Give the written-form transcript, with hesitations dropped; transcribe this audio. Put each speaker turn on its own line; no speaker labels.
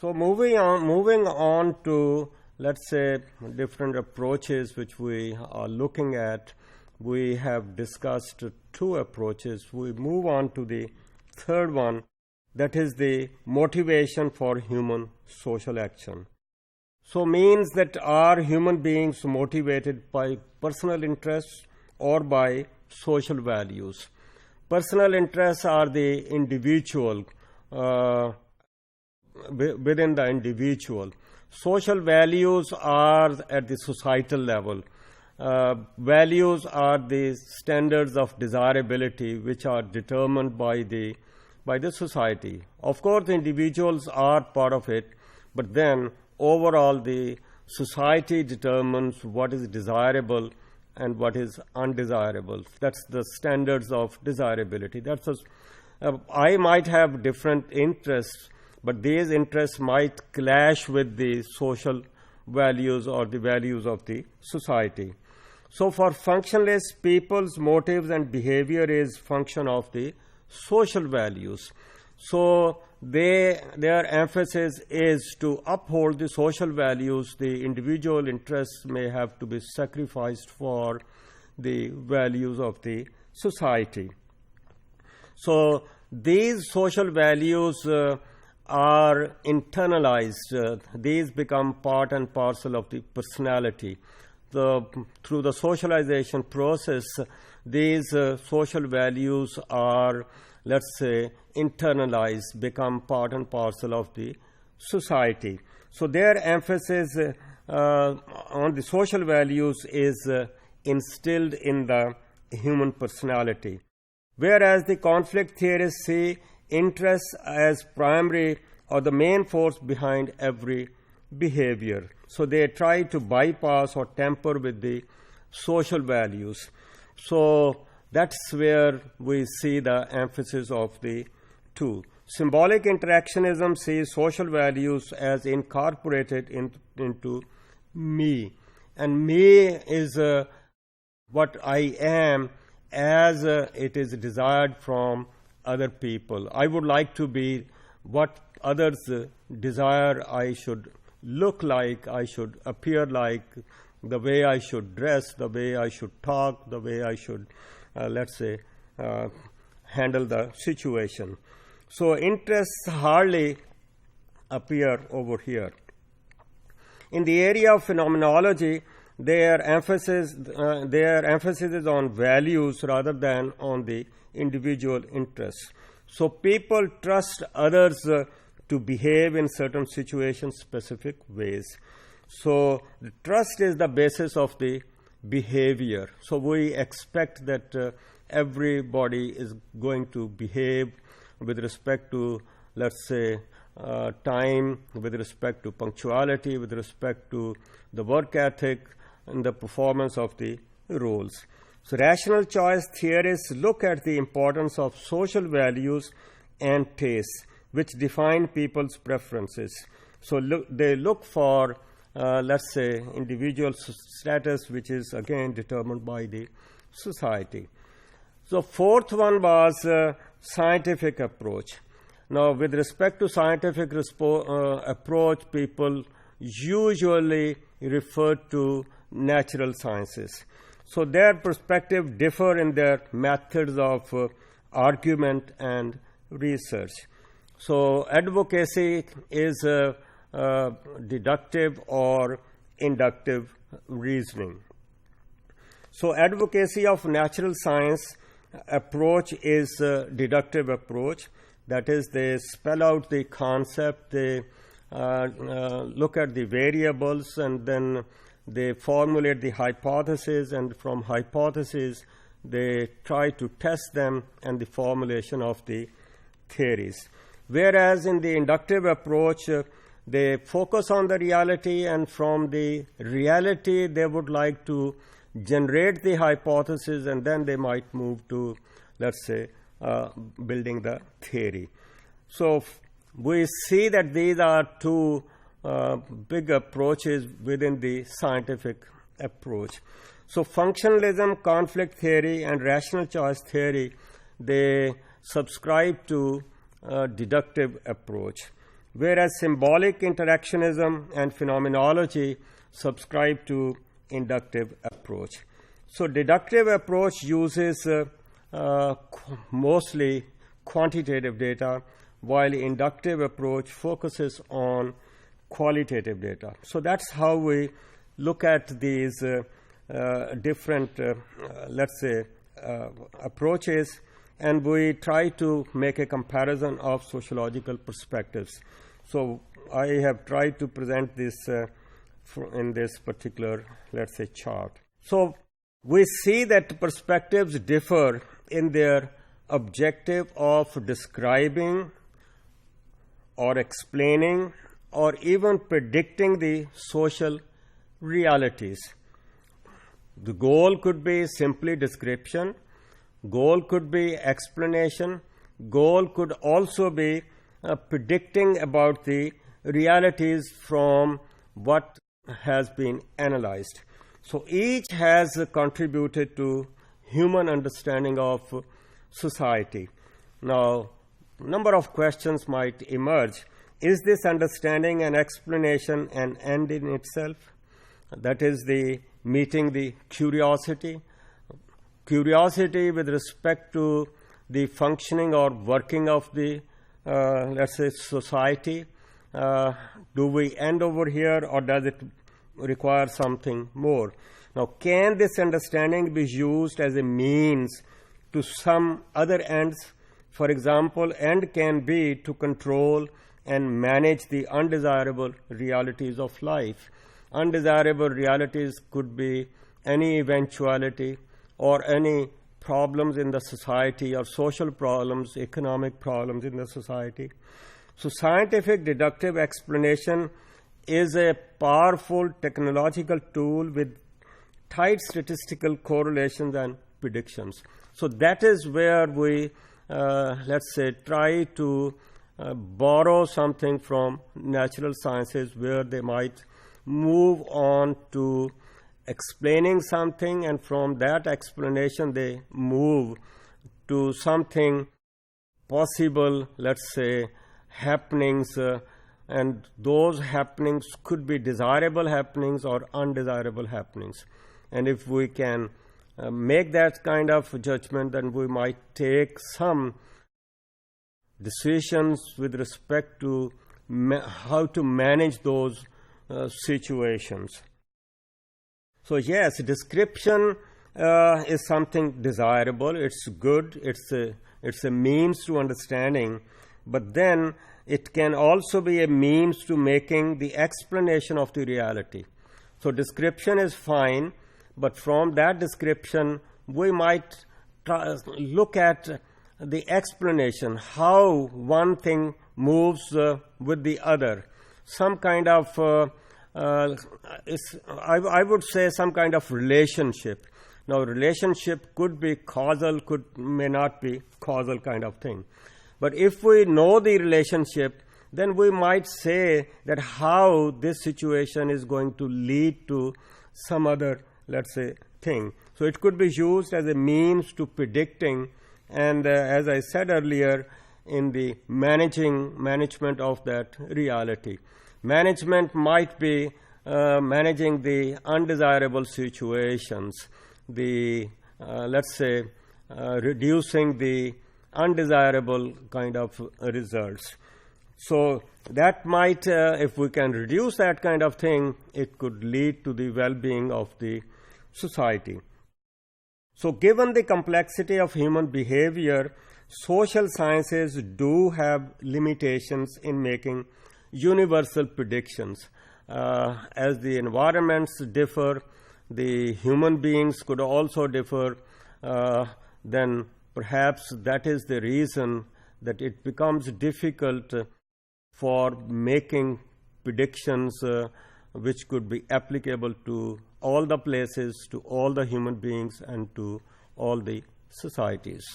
So moving on to, let's say, different approaches which we are looking at. We have discussed two approaches. We move on to the third one, that is the motivation for human social action. So means that are human beings motivated by personal interests or by social values? Personal interests are the individual, within the individual. Social values are at the societal level. Values are the standards of desirability which are determined by the society. Of course, the individuals are part of it, but then overall the society determines what is desirable and what is undesirable. That's the standards of desirability. I might have different interests, but these interests might clash with the social values or the values of the society. So for functionalists, people's motives and behavior is function of the social values. So their emphasis is to uphold the social values. The individual interests may have to be sacrificed for the values of the society. So these social values are internalized. These become part and parcel of the personality. Through the socialization process, these social values are, let's say, internalized, become part and parcel of the society. So their emphasis on the social values is instilled in the human personality. Whereas the conflict theorists see interests as primary or the main force behind every behavior. So they try to bypass or tamper with the social values. So that's where we see the emphasis of the two. Symbolic interactionism sees social values as incorporated into me. And me is what I am as it is desired from other people. I would like to be what others desire I should look like, I should appear like, the way I should dress, the way I should talk, the way I should, let's say, handle the situation. So interests hardly appear over here. In the area of phenomenology, their emphasis is on values rather than on the individual interests. So people trust others to behave in certain situations, specific ways. So the trust is the basis of the behavior. So we expect that everybody is going to behave with respect to, let's say, time, with respect to punctuality, with respect to the work ethic and the performance of the roles. So rational choice theorists look at the importance of social values and tastes, which define people's preferences. So they look for, let's say, individual status, which is again determined by the society. So fourth one was scientific approach. Now, with respect to scientific approach, people usually refer to natural sciences. So their perspective differ in their methods of argument and research. So advocacy is deductive or inductive reasoning. So advocacy of natural science approach is deductive approach. That is, they spell out the concept, they look at the variables, and then they formulate the hypothesis, and from hypotheses they try to test them and the formulation of the theories. Whereas in the inductive approach, they focus on the reality, and from the reality they would like to generate the hypothesis, and then they might move to, let's say, building the theory. So we see that these are two big approaches within the scientific approach. So functionalism, conflict theory, and rational choice theory, they subscribe to deductive approach. whereas symbolic interactionism and phenomenology subscribe to inductive approach. So deductive approach uses mostly quantitative data, while inductive approach focuses on qualitative data. So that's how we look at these different, let's say, approaches, and we try to make a comparison of sociological perspectives. So I have tried to present this in this particular, let's say, chart. So we see that perspectives differ in their objective of describing or explaining or even predicting the social realities. The goal could be simply description, goal could be explanation, goal could also be predicting about the realities from what has been analyzed. So each has contributed to human understanding of society. Now, number of questions might emerge. Is this understanding and explanation an end in itself? That is the meeting the curiosity. Curiosity with respect to the functioning or working of the, let's say, society. Do we end over here, or does it require something more? Now, can this understanding be used as a means to some other ends? For example, end can be to control and manage the undesirable realities of life. Undesirable realities could be any eventuality or any problems in the society, or social problems, economic problems in the society. So scientific deductive explanation is a powerful technological tool with tight statistical correlations and predictions. So that is where we, let's say, try to borrow something from natural sciences, where they might move on to explaining something, and from that explanation they move to something possible, let's say, happenings, and those happenings could be desirable happenings or undesirable happenings. And if we can make that kind of judgment, then we might take some decisions with respect to how to manage those situations. So yes, description is something desirable. It's good. It's a means to understanding, but then it can also be a means to making the explanation of the reality. So description is fine, but from that description we might look at the explanation, how one thing moves with the other. Some kind of, I would say, some kind of relationship. Now, relationship could be causal, may not be causal kind of thing. But if we know the relationship, then we might say that how this situation is going to lead to some other, let's say, thing. So it could be used as a means to predicting, and as I said earlier, in the management of that reality. Management might be managing the undesirable situations, the let's say reducing the undesirable kind of results. So that might, if we can reduce that kind of thing, it could lead to the well-being of the society. So given the complexity of human behavior, social sciences do have limitations in making universal predictions. As the environments differ, the human beings could also differ, then perhaps that is the reason that it becomes difficult for making predictions which could be applicable to all the places, to all the human beings, and to all the societies.